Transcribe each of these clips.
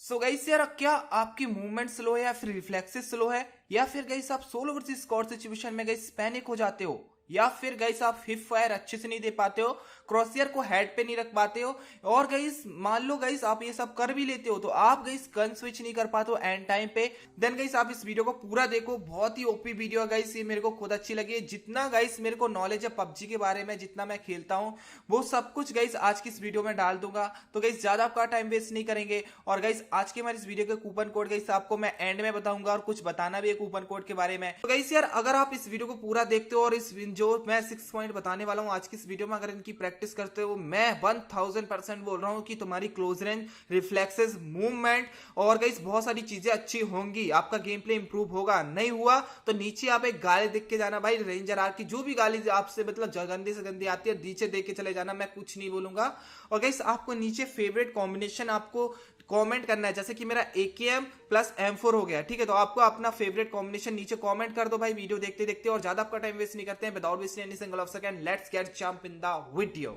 So guys यार, क्या आपकी मूवमेंट स्लो है या फिर रिफ्लेक्सेस स्लो है, या फिर गाइस आप सोलो वर्सेस स्क्वाड सिचुएशन में गाइस पैनिक हो जाते हो, या फिर गाइस आप हिप फायर अच्छे से नहीं दे पाते हो, क्रॉसयर को हेड पे नहीं रख पाते हो, और गाइस मान लो गाइस आप ये सब कर भी लेते हो तो आप गाइस गन स्विच नहीं कर पाते हो एंड टाइम पे। देन गाइस आप इस वीडियो को पूरा देखो, बहुत ही ओपी वीडियो है गाइस, ये मेरे को खुद अच्छी लगी है। जितना गाइस मेरे को नॉलेज है पबजी के बारे में, जितना मैं खेलता हूँ वो सब कुछ गाइस आज की इस वीडियो में डाल दूंगा। तो गाइस ज्यादा आपका टाइम वेस्ट नहीं करेंगे, और गाइस आज के हमारे इस वीडियो के कूपन कोड गाइस आपको मैं एंड में बताऊंगा, और कुछ बताना भी है कूपन कोड के बारे में। तो गाइस यार, अगर आप इस वीडियो को पूरा देखते हो और इस जो मैं 6 पॉइंट बताने वाला हूं आज की इस वीडियो में, अगर इनकी प्रैक्टिस करते हो, मैं 1000% बोल रहा हूं कि तुम्हारी क्लोज रेंज, रिफ्लेक्सेस, मूवमेंट और गाइस बहुत सारी चीजें अच्छी होंगी, आपका गेम प्ले इंप्रूव होगा। नहीं हुआ तो नीचे आप एक गाली देख के जाना भाई, रेंजर आर की जो भी गाली आपसे मतलब गंदी से गंदी आती है नीचे देख के चले जाना, मैं कुछ नहीं बोलूंगा। और गाइस आपको नीचे फेवरेट कॉम्बिनेशन आपको कमेंट करना है, जैसे कि मेरा AKM प्लस M4 हो गया, ठीक है। तो आपको अपना फेवरेट कॉम्बिनेशन नीचे कमेंट कर दो भाई वीडियो देखते देखते, और ज्यादा आपका टाइम वेस्ट नहीं करते हैं। Without wasting any single of second, let's get jump in the video.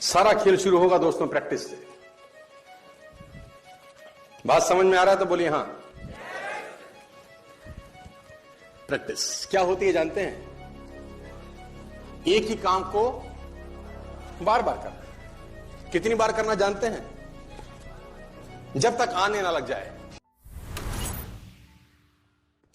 सारा खेल शुरू होगा दोस्तों प्रैक्टिस से। बात समझ में आ रहा है तो बोलिए हाँ। प्रैक्टिस क्या होती है जानते हैं? एक ही काम को बार बार करना। कितनी बार करना जानते हैं? जब तक आने ना लग जाए।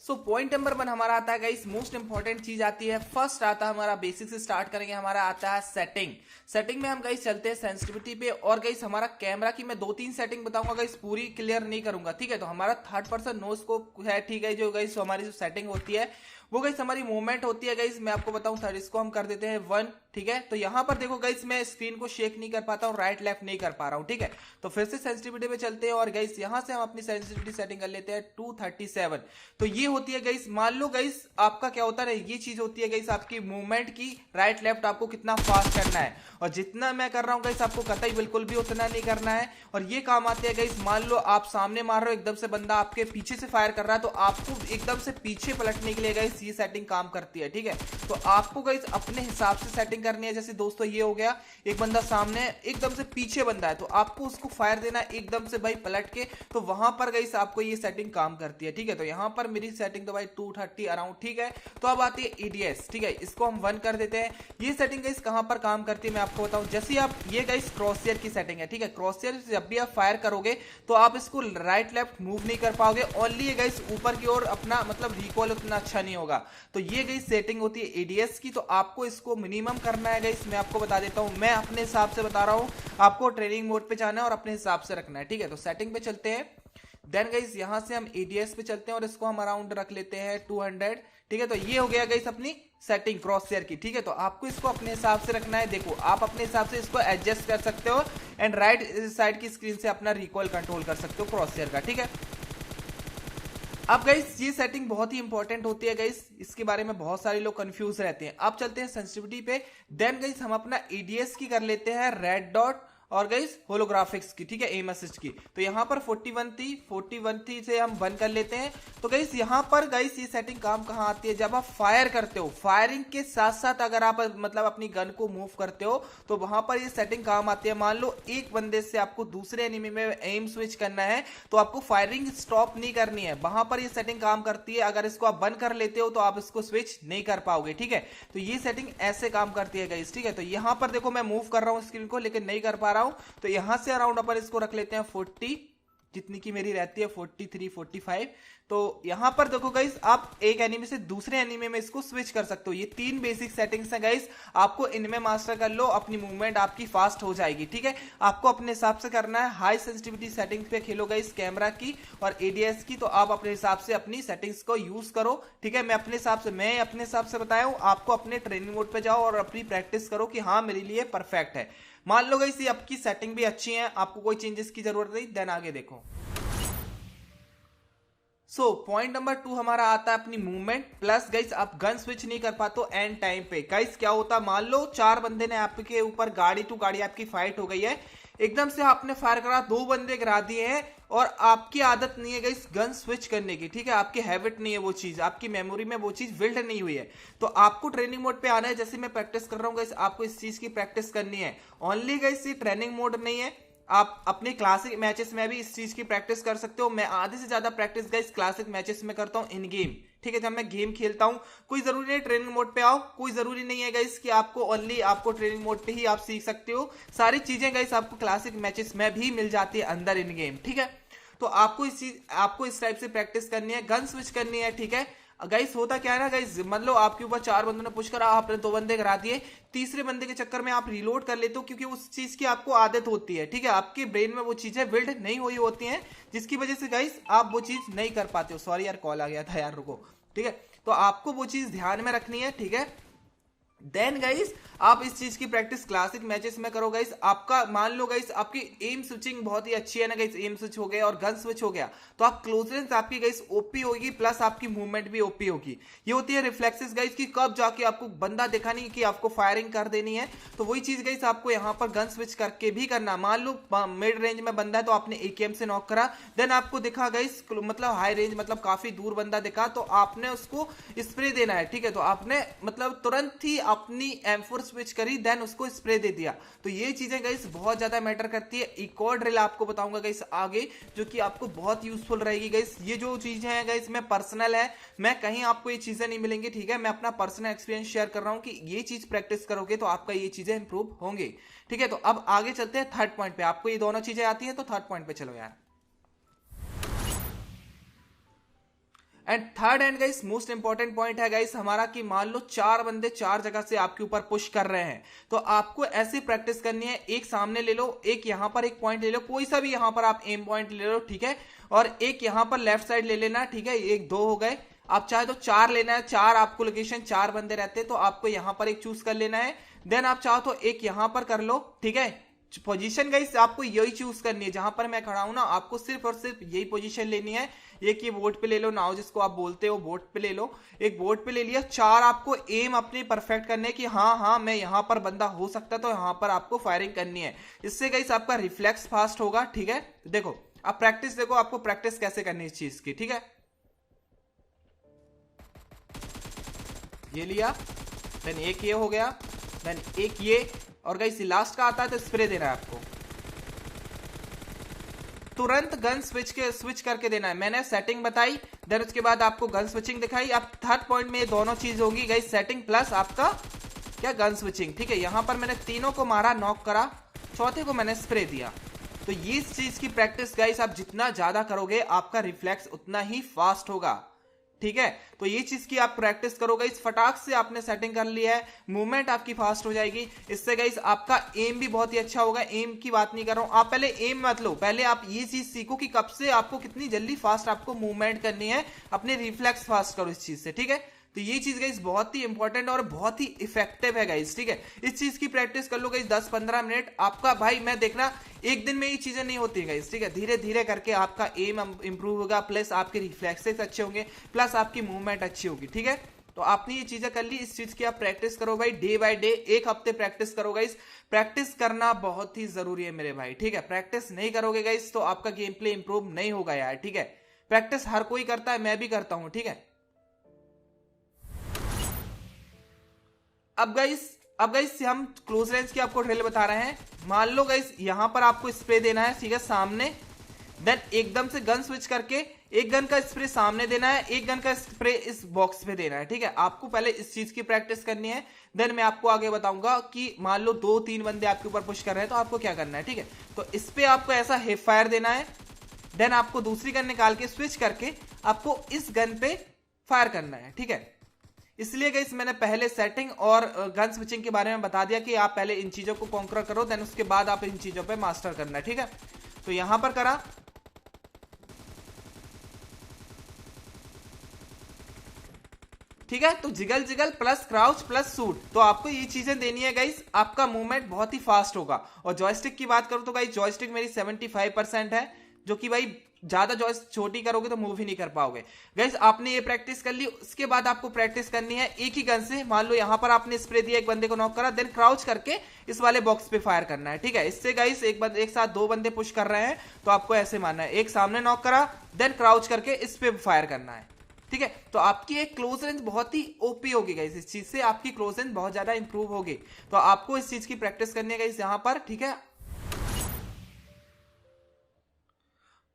सो पॉइंट नंबर 1 हमारा आता है गाइस, मोस्ट इंपॉर्टेंट चीज आती है। फर्स्ट आता है हमारा, बेसिक से स्टार्ट करेंगे, हमारा आता है सेटिंग। सेटिंग में हम गाइस चलते हैं सेंसिटिविटी पे, और गाइस हमारा कैमरा की मैं 2-3 सेटिंग बताऊंगा गाइस, पूरी क्लियर नहीं करूंगा, ठीक है। तो हमारा थर्ड पर्सन नो स्कोप है, ठीक है। जो गाइस हमारी जो सेटिंग होती है वो गाइस हमारी मूवमेंट होती है गाइस, मैं आपको बताऊं थर्ड, इसको हम कर देते हैं 1, ठीक है। तो यहां पर देखो गाइस मैं स्क्रीन को शेक नहीं कर पाता हूं, राइट लेफ्ट नहीं कर पा रहा हूं, ठीक है। तो फिर से सेंसिटिविटी पे चलते हैं, और गाइस यहां से हम अपनी सेंसिटिविटी सेटिंग कर लेते हैं 237। तो ये होती है गाइस, मान लो गाइस आपका क्या होता है, ये चीज होती है गाइस आपकी मूवमेंट की, राइट लेफ्ट आपको कितना फास्ट करना है, और जितना मैं कर रहा हूं गाइस आपको कतई बिल्कुल भी उतना नहीं करना है। और ये काम आते हैं गाइस, मान लो आप सामने मार रहे हो, एकदम से बंदा आपके पीछे से फायर कर रहा है, तो आपको एकदम से पीछे पलटने के लिए गाइस ये सेटिंग काम करती है, ठीक है। तो आपको गाइस अपने हिसाब से सेटिंग करनी है। जैसे दोस्तों ये हो गया, एक बंदा सामने एकदम से पीछे बंदा है, तो आपको उसको फायर देना है एकदम से भाई पलट के, तो वहां पर गाइस आपको ये सेटिंग काम करती है, ठीक है। तो यहां पर मेरी सेटिंग तो भाई 230 अराउंड, ठीक है। तो अब आती है EDS, ठीक है, इसको हम 1 कर देते हैं। ये सेटिंग गाइस कहां पर काम करती है मैं आपको बताऊं। जैसे आप ये गाइस क्रॉसयर की सेटिंग है, ठीक है। क्रॉसयर जब भी आप फायर करोगे तो आप इसको राइट लेफ्ट मूव नहीं कर पाओगे, ओनली ये गाइस ऊपर की ओर अपना मतलब रिकॉल उतना अच्छा नहीं होगा। तो ये गाइस सेटिंग होती है EDS की, तो आपको इसको मिनिमम करना है गाइस, मैं आपको बता देता हूं, मैं अपने हिसाब से बता रहा हूं, आपको ट्रेनिंग मोड पे जाना है और अपने हिसाब से रखना है, ठीक है। तो सेटिंग पे चलते हैं, देन गाइस यहां से हम EDS पे चलते हैं, और इसको हम अराउंड रख लेते हैं 200, ठीक है। तो ये हो गया गाइस अपनी सेटिंग क्रॉसयर की, ठीक है। तो आपको इसको अपने हिसाब से रखना है, देखो आप अपने हिसाब से इसको एडजस्ट कर सकते हो, एंड राइट साइड की स्क्रीन से अपना रिकॉल कंट्रोल कर सकते हो क्रॉसयर का, ठीक है। अब गाइस ये सेटिंग बहुत ही इंपॉर्टेंट होती है गाइस, इसके बारे में बहुत सारे लोग कंफ्यूज रहते हैं। अब चलते हैं सेंसिटिविटी पे, देन गाइस हम अपना EDS की कर लेते हैं रेड डॉट, और गाइस होलोग्राफिक्स की, ठीक है, एम असिस्ट की। तो यहां पर 41 थी से हम 1 कर लेते हैं। तो गाइस यहां पर गाइस ये सेटिंग काम कहां आती है, जब आप फायर करते हो, फायरिंग के साथ साथ अगर आप मतलब अपनी गन को मूव करते हो तो वहां पर ये सेटिंग काम आती है। मान लो एक बंदे से आपको दूसरे एनिमी में एम स्विच करना है, तो आपको फायरिंग स्टॉप नहीं करनी है, वहां पर ये सेटिंग काम करती है। अगर इसको आप बंद कर लेते हो तो आप इसको स्विच नहीं कर पाओगे, ठीक है। तो ये सेटिंग ऐसे काम करती है गाइस, ठीक है। तो यहां पर देखो मैं मूव कर रहा हूं स्क्रीन को, लेकिन नहीं कर पा रहा हूं, तो यहां से अराउंड अपन इसको रख लेते हैं 40, जितनी की मेरी रहती है 43, 45। तो यहां पर देखो गाइस, आप एक एनिमी से दूसरे एनिमी में इसको स्विच कर सकते हो। ये 3 बेसिक सेटिंग्स हैं गाइस, आपको इनमें मास्टर कर लो, अपनी मूवमेंट आपकी फास्ट हो जाएगी, ठीक है। आपको अपने हिसाब से करना है, हाई सेंसिटिविटी सेटिंग्स पे खेलो गाइस कैमरा की और EDS की, तो आप अपने हिसाब से अपनी सेटिंग्स को यूज करो, ठीक है। मैं अपने हिसाब से बताया हूं, आपको अपने ट्रेनिंग मोड पे जाओ और अपनी प्रैक्टिस करो कि हाँ मेरे लिए परफेक्ट है। मान लो गाइस ये आपकी सेटिंग भी अच्छी है, आपको कोई चेंजेस की जरूरत नहीं, देन आगे देखो। सो पॉइंट नंबर 2 हमारा आता है अपनी मूवमेंट प्लस गाइस आप गन स्विच नहीं कर पाते हो एंड टाइम पे। गाइस क्या होता है, मान लो 4 बंदे ने आपके ऊपर गाड़ी टू गाड़ी आपकी फाइट हो गई है, एकदम से आपने फायर करा, 2 बंदे गिरा दिए हैं, और आपकी आदत नहीं है गाइस गन स्विच करने की, ठीक है। आपकी हैबिट नहीं है वो चीज, आपकी मेमोरी में वो चीज बिल्ड नहीं हुई है। तो आपको ट्रेनिंग मोड पे आना है, जैसे मैं प्रैक्टिस कर रहा हूं गाइस, आपको इस चीज की प्रैक्टिस करनी है। ओनली गाइस ये ट्रेनिंग मोड नहीं है, आप अपने क्लासिक मैचेस में भी इस चीज की प्रैक्टिस कर सकते हो। मैं आधे से ज्यादा प्रैक्टिस गाइस क्लासिक मैचेस में करता हूँ इन गेम, ठीक है, जब मैं गेम खेलता हूँ। कोई जरूरी नहीं ट्रेनिंग मोड पे आओ, कोई जरूरी नहीं है गाइस कि आपको ओनली आपको ट्रेनिंग मोड पे ही आप सीख सकते हो। सारी चीजें गाइस आपको क्लासिक मैचेस में भी मिल जाती है अंदर इन गेम, ठीक है। तो आपको इस टाइप से प्रैक्टिस करनी है, गन स्विच करनी है, ठीक है। गाइस होता क्या है ना गाइस, मतलब आपके ऊपर 4 बंदों ने पुश करा, आपने 2 बंदे करा दिए, तीसरे बंदे के चक्कर में आप रिलोड कर लेते हो, क्योंकि उस चीज की आपको आदत होती है, ठीक है। आपके ब्रेन में वो चीजें बिल्ड नहीं हुई होती हैं, जिसकी वजह से गाइस आप वो चीज नहीं कर पाते हो। सॉरी यार, कॉल आ गया था यार, रुको, ठीक है। तो आपको वो चीज ध्यान में रखनी है, ठीक है। देन गाइस आप इस चीज की प्रैक्टिस क्लासिक मैचेस में करो गाइस। आपका मान लो गाइस आपकी एम स्विचिंग बहुत ही अच्छी है ना गाइस, एम स्विच हो गया और गन स्विच हो गया, तो आप क्लोज रेंज आपकी गाइस ओपी होगी, प्लस आपकी मूवमेंट भी ओपी होगी। ये होती है रिफ्लेक्सेस गाइस की कब जाके आपको बंदा दिखा नहीं कि आपको फायरिंग कर देनी है, तो वही चीज गाइस आपको यहाँ पर गन स्विच करके भी करना। मान लो मिड रेंज में बंदा है तो आपने एकेएम से नॉक करा, देन आपको दिखा गाइस मतलब हाई रेंज मतलब काफी दूर बंदा दिखा, तो आपने उसको स्प्रे देना है, ठीक है। तो आपने मतलब तुरंत ही अपनी M4 स्विच करी, देन उसको स्प्रे दे दिया। तो ये चीजें गाइस बहुत ज्यादा मैटर करती है। एक और ड्रिल आपको बताऊंगा गाइस आगे, जो कि आपको बहुत यूजफुल रहेगी गाइस। ये जो चीजें हैं गाइस मैं पर्सनल है, मैं कहीं आपको ये चीजें नहीं मिलेंगी, ठीक है। मैं अपना पर्सनल एक्सपीरियंस शेयर कर रहा हूं कि ये चीज प्रैक्टिस करोगे तो आपका ये चीजें इंप्रूव होंगे, ठीक है। तो अब आगे चलते हैं थर्ड पॉइंट पे। आपको ये दोनों चीजें आती हैं तो थर्ड पॉइंट पे चलो यार। And third and guys most important point है गाइस हमारा कि मान लो 4 बंदे 4 जगह से आपके ऊपर पुश कर रहे हैं, तो आपको ऐसी प्रैक्टिस करनी है, एक सामने ले लो, एक यहां पर एक पॉइंट ले लो, कोई सा भी यहां पर आप एम पॉइंट ले लो, ठीक है, और एक यहां पर लेफ्ट साइड ले लेना, ठीक है। एक 2 हो गए, आप चाहे तो 4 लेना है, 4 आपको लोकेशन 4 बंदे रहते हैं तो आपको यहां पर एक चूज कर लेना है। देन आप चाहो तो एक यहां पर कर लो, ठीक है। पोजीशन गाइस आपको यही चूज करनी है, जहां पर मैं खड़ा हूं ना, आपको सिर्फ और सिर्फ यही पोजीशन लेनी है। एक ये बोर्ड पे ले लो, नाउ जिसको आप बोलते हो बोर्ड पे ले लो, एक बोर्ड पे ले लिया। 4 आपको एम अपने परफेक्ट करने की, हाँ मैं यहां पर बंदा हो सकता है तो यहां पर आपको फायरिंग करनी है। इससे गाइस आपका रिफ्लेक्स फास्ट होगा, ठीक है। देखो आप प्रैक्टिस देखो, आपको प्रैक्टिस कैसे करनी है इस चीज की, ठीक है। ये लिया, देन एक ये हो गया, देन एक ये, और गाइस लास्ट का आता है तो स्प्रे देना है आपको, तुरंत गन स्विच करके देना है। मैंने सेटिंग बताई, देन उसके बाद आपको गन स्विचिंग दिखाई। अब थर्ड पॉइंट में ये दोनों चीज होगी गाइस, सेटिंग प्लस आपका क्या गन स्विचिंग, ठीक है। यहां पर मैंने तीनों को मारा, नॉक करा, चौथे को मैंने स्प्रे दिया। तो ये इस चीज की प्रैक्टिस गाइस आप जितना ज्यादा करोगे आपका रिफ्लेक्स उतना ही फास्ट होगा, ठीक है। तो ये चीज की आप प्रैक्टिस करोगे, इस फटाक से आपने सेटिंग कर ली है, मूवमेंट आपकी फास्ट हो जाएगी। इससे गाइस आपका एम भी बहुत ही अच्छा होगा। एम की बात नहीं कर रहा हूं, आप पहले एम मत लो, पहले आप ये चीज सीखो कि कब से आपको कितनी जल्दी फास्ट आपको मूवमेंट करनी है, अपने रिफ्लेक्स फास्ट करो इस चीज से, ठीक है। तो ये चीज गाइस बहुत ही इंपॉर्टेंट और बहुत ही इफेक्टिव है गाइस, ठीक है। इस चीज की प्रैक्टिस कर लो गाइस 10-15 मिनट, आपका भाई मैं देखना एक दिन में ये चीजें नहीं होती गाइस, ठीक है। धीरे धीरे करके आपका एम इंप्रूव होगा, प्लस आपके रिफ्लेक्सेस अच्छे होंगे, प्लस आपकी मूवमेंट अच्छी होगी, ठीक है। तो आपने ये चीजें कर ली, इस चीज की आप प्रैक्टिस करो भाई डे बाय डे, 1 हफ्ते प्रैक्टिस करो गाइस। प्रैक्टिस करना बहुत ही जरूरी है मेरे भाई, ठीक है। प्रैक्टिस नहीं करोगे गाइस तो आपका गेम प्ले इंप्रूव नहीं होगा यार, ठीक है। प्रैक्टिस हर कोई करता है, मैं भी करता हूं, ठीक है। अब गाइस हम क्लोज रेंज की आपको ड्रिल बता रहे हैं। मान लो गाइस यहां पर आपको स्प्रे देना है, ठीक है, सामने, देन एकदम से गन स्विच करके एक गन का स्प्रे सामने देना है, एक गन का स्प्रे इस बॉक्स पे देना है, ठीक है। आपको पहले इस चीज की प्रैक्टिस करनी है, देन मैं आपको आगे बताऊंगा कि मान लो 2-3 बंदे आपके ऊपर पुश कर रहे हैं तो आपको क्या करना है, ठीक है। तो इस पे आपको ऐसा हिप फायर देना है, देन आपको दूसरी गन निकाल के स्विच करके आपको इस गन पे फायर करना है, ठीक है। इसलिए गाइस मैंने पहले सेटिंग और गन स्विचिंग के बारे में बता दिया कि आप पहले इन चीजों को कॉन्कर करो, देन उसके बाद आप इन चीजों पे मास्टर करना है, ठीक है। तो यहां पर करा, ठीक है। तो jiggle plus crouch plus suit, तो आपको ये चीजें देनी है गाइस, आपका मूवमेंट बहुत ही फास्ट होगा। और जॉयस्टिक की बात करूं तो गाइस जॉयस्टिक मेरी 75% है, जो कि भाई ज्यादा जॉइस छोटी करोगे तो मूव ही नहीं कर पाओगे गाइस। आपने ये प्रैक्टिस कर ली, उसके बाद आपको प्रैक्टिस करनी है एक ही गन से। मान लो यहां पर आपने स्प्रे दिया, एक बंदे को नॉक करा, देन क्राउच करके इस वाले बॉक्स पे फायर करना है, ठीक है। इससे गाइस एक साथ 2 बंदे पुश कर रहे हैं तो आपको ऐसे मानना है, एक सामने नॉक करा, देन क्राउच करके इस पे फायर करना है, ठीक है। तो आपकी एक क्लोज रेंज बहुत ही ओपी होगी गाइस, इस चीज से आपकी क्लोज रेंज बहुत ज्यादा इंप्रूव होगी। तो आपको इस चीज की प्रैक्टिस करनी है गाइस यहां पर, ठीक है।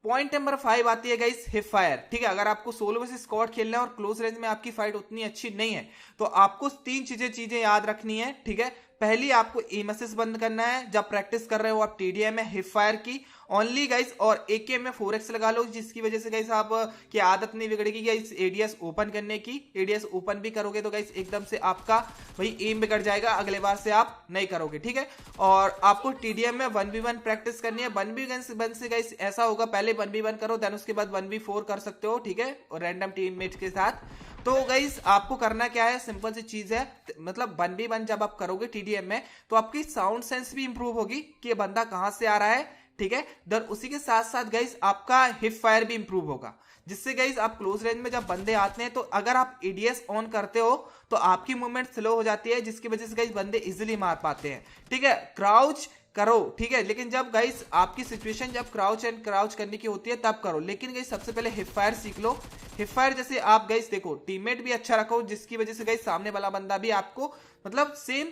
पॉइंट नंबर 5 आती है गाइस हिप फायर। ठीक है, अगर आपको सोलो वर्सेस स्क्वाड खेलना है और क्लोज रेंज में आपकी फाइट उतनी अच्छी नहीं है तो आपको तीन चीजें याद रखनी है। ठीक है, पहली आपको एम असिस्ट बंद करना है, जब प्रैक्टिस कर रहे हो आप टीडीएम में हिप फायर की ओनली गाइस, और एकेएम में 4x लगा लो, जिसकी वजह से गाइस आप की आदत नहीं बिगड़ेगी गाइस एडीएस ओपन करने की। एडीएस ओपन भी करोगे तो गाइस एकदम से आपका भाई एम बिगड़ जाएगा, अगले बार से आप नहीं करोगे। ठीक है, और आपको टीडीएम में 1v1 प्रैक्टिस करनी है। 1v1 से गाइस ऐसा होगा, पहले 1v1 करो देन उसके बाद 1v4 कर सकते हो। ठीक है, और रैंडम टीममेट के साथ। तो गाइस आपको करना क्या है, सिंपल सी चीज है, मतलब 1v1 जब आप करोगे टीडीएम में तो आपकी साउंड सेंस भी इंप्रूव होगी कि ये बंदा कहां से आ रहा है। ठीक है, देन उसी के साथ साथ गाइस आपका हिप फायर भी इंप्रूव होगा, जिससे गाइस आप क्लोज रेंज में जब बंदे आते हैं तो अगर आप एडीएस ऑन करते हो तो आपकी मूवमेंट स्लो हो जाती है, जिसकी वजह से गाइस बंदे इजीली मार पाते हैं। ठीक है, क्राउच करो। ठीक है, लेकिन जब गाइस आपकी सिचुएशन जब क्राउच करने की होती है तब करो, लेकिन गाइस सबसे पहले हिप फायर सीख लो। हिप फायर जैसे आप गाइस देखो टीममेट भी अच्छा रखो, जिसकी वजह से गाइस सामने वाला बंदा भी आपको मतलब सेम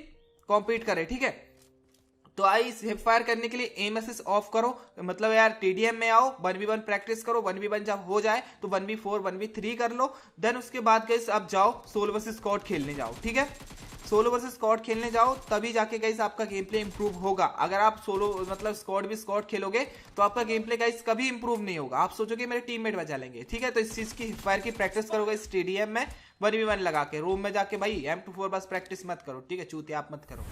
कॉम्पीट करे। ठीक है, तो आई हिप फायर करने के लिए एम असिस्ट ऑफ करो, मतलब यार टीडीएम में आओ, 1v1 प्रैक्टिस करो, 1v1 जब हो जाए तो 1v4 1v3 कर लो, देन उसके बाद गाइस आप जाओ सोलो वर्सेस स्क्वाड खेलने जाओ। ठीक है, सोलो वर्सेस स्क्वाड खेलने जाओ, तभी जाके गाइस आपका गेम प्ले इंप्रूव होगा। अगर आप सोलो मतलब स्क्वाड खेलोगे तो आपका गेम प्ले गाइस कभी इंप्रूव नहीं होगा, आप सोचोगे मेरे टीममेट बचा लेंगे। ठीक है, तो इस चीज की हिप फायर की प्रैक्टिस करोगे स्टेडियम में 1v1 लगा के, रूम में जाके भाई M24 बस प्रैक्टिस मत करो। ठीक है, चूतिया आप मत करो।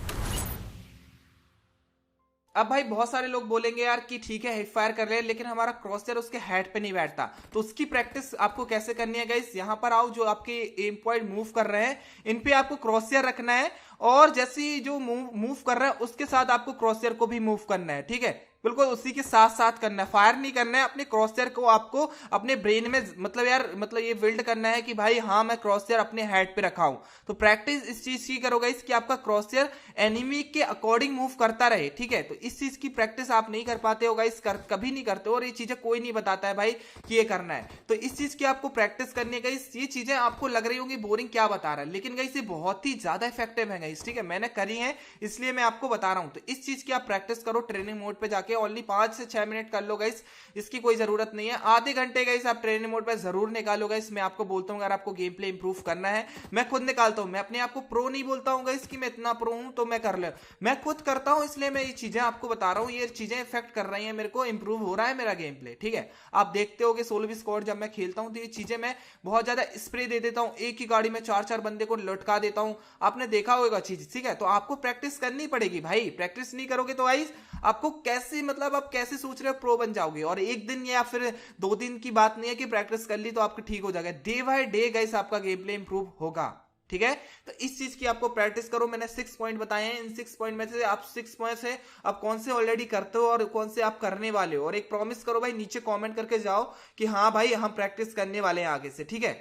अब भाई बहुत सारे लोग बोलेंगे यार कि ठीक है हिप फायर कर रहे हैं लेकिन हमारा क्रॉसर उसके हेड पे नहीं बैठता, तो उसकी प्रैक्टिस आपको कैसे करनी है गाइस। यहां पर आओ, जो आपके एम पॉइंट मूव कर रहे हैं इन पे आपको क्रॉसर रखना है, और जैसे ही जो मूव कर रहा है उसके साथ आपको क्रॉसर को भी मूव करना है। ठीक है, बिल्कुल उसी के साथ साथ करना है, फायर नहीं करना है। अपने क्रॉसर को आपको अपने ब्रेन में मतलब ये बिल्ड करना है कि भाई हाँ मैं क्रॉसर अपने हेड पे रखा हूं। तो प्रैक्टिस इस चीज की करोगे इसकी आपका क्रॉसर एनिमी के अकॉर्डिंग मूव करता रहे। ठीक है, तो इस चीज की प्रैक्टिस आप नहीं कर पाते हो गाइस, कभी नहीं करते हो, और ये चीजें कोई नहीं बताता है भाई कि ये करना है। तो इस चीज की आपको प्रैक्टिस करनी है गाइस। ये चीजें आपको लग रही होंगी बोरिंग, क्या बता रहा है, लेकिन गाइस ये बहुत ही ज्यादा इफेक्टिव है गाइस। ठीक है, मैंने करी है इसलिए मैं आपको बता रहा हूं। तो इस चीज की आप प्रैक्टिस करो ट्रेनिंग मोड पे जाके, ओनली 5 से 6 मिनट कर लो गाइस, इसकी कोई जरूरत नहीं है। आधे घंटे गाइस आप ट्रेनिंग मोड पे जरूर निकालो गाइस। मैं आपको बोलता हूं अगर आपको गेम प्ले इंप्रूव करना है, मैं खुद निकालता हूं, मैं अपने आप को प्रो नहीं बोलता हूं गाइस कि मैं इतना प्रो हूं तो मैं कर ले, मैं खुद करता हूं, इसलिए मैं ये चीजें आपको बता रहा हूं। ये चीजें इफेक्ट कर रही हैं, मेरे को इंप्रूव हो रहा है मेरा गेम प्ले। ठीक है, आप देखते हो कि सोलो स्क्वाड जब मैं खेलता हूं तो ये चीजें मैं बहुत ज्यादा स्प्रे दे देता हूं, एक ही गाड़ी में 4-4 बंदे को लटका देता हूं, आपने देखा होगा चीज। ठीक है, तो आपको प्रैक्टिस करनी पड़ेगी भाई, प्रैक्टिस नहीं करोगे तो गाइस आपको कैसे मतलब आप कैसे सोच रहे हो प्रो बन जाओगे। और एक दिन या फिर 2 दिन की बात नहीं है कि प्रैक्टिस कर ली तो आपको ठीक हो जाएगा, डे बाय डे गाइस आपका गेम प्ले इंप्रूव होगा। ठीक है, तो इस चीज की आपको प्रैक्टिस करो। मैंने 6 पॉइंट बताए हैं, इन 6 पॉइंट में से आप 6 पॉइंट से आप कौन से ऑलरेडी करते हो और कौन से आप करने वाले हो, और एक प्रॉमिस करो भाई, नीचे कमेंट करके जाओ कि हाँ भाई हम प्रैक्टिस करने वाले हैं आगे से। ठीक है,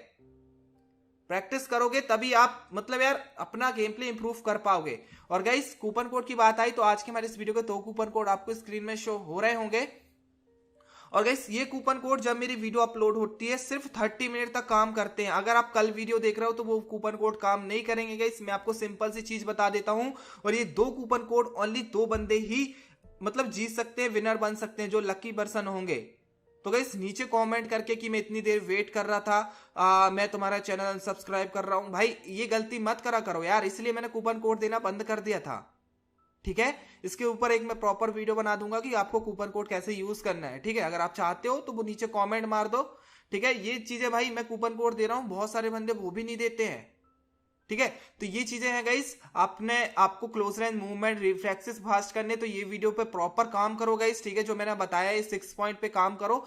प्रैक्टिस करोगे तभी आप मतलब यार अपना गेम प्ले इंप्रूव कर पाओगे। और गाइस कूपन कोड की बात आई तो आज के हमारे इस वीडियो के 2 कूपन कोड आपको स्क्रीन में शो हो रहे होंगे। और गाइस ये कूपन कोड जब मेरी वीडियो अपलोड होती है सिर्फ 30 मिनट तक काम करते हैं। अगर आप कल वीडियो देख रहे हो तो वो कूपन कोड काम नहीं करेंगे गाइस, मैं आपको सिंपल सी चीज बता देता हूं। और ये 2 कूपन कोड ओनली 2 बंदे ही मतलब जीत सकते हैं, विनर बन सकते हैं, जो लकी पर्सन होंगे। तो गाइस नीचे कमेंट करके कि मैं इतनी देर वेट कर रहा था, मैं तुम्हारा चैनल अनसब्सक्राइब कर रहा हूं, भाई ये गलती मत करा करो यार, इसलिए मैंने कूपन कोड देना बंद कर दिया था। ठीक है, इसके ऊपर एक मैं प्रॉपर वीडियो बना दूंगा कि आपको कूपन कोड कैसे यूज करना है। ठीक है, अगर आप चाहते हो तो वो नीचे कमेंट मार दो। ठीक है, ये चीजें भाई मैं कूपन कोड दे रहा हूं, बहुत सारे बंदे वो भी नहीं देते हैं। ठीक है, तो ये चीजें हैं गाइस, आपको close range movement reflexes fast करने, तो ये वीडियो पे प्रॉपर काम करो गाइस। ठीक है, जो मैंने बताया है 6 पॉइंट पे काम करो।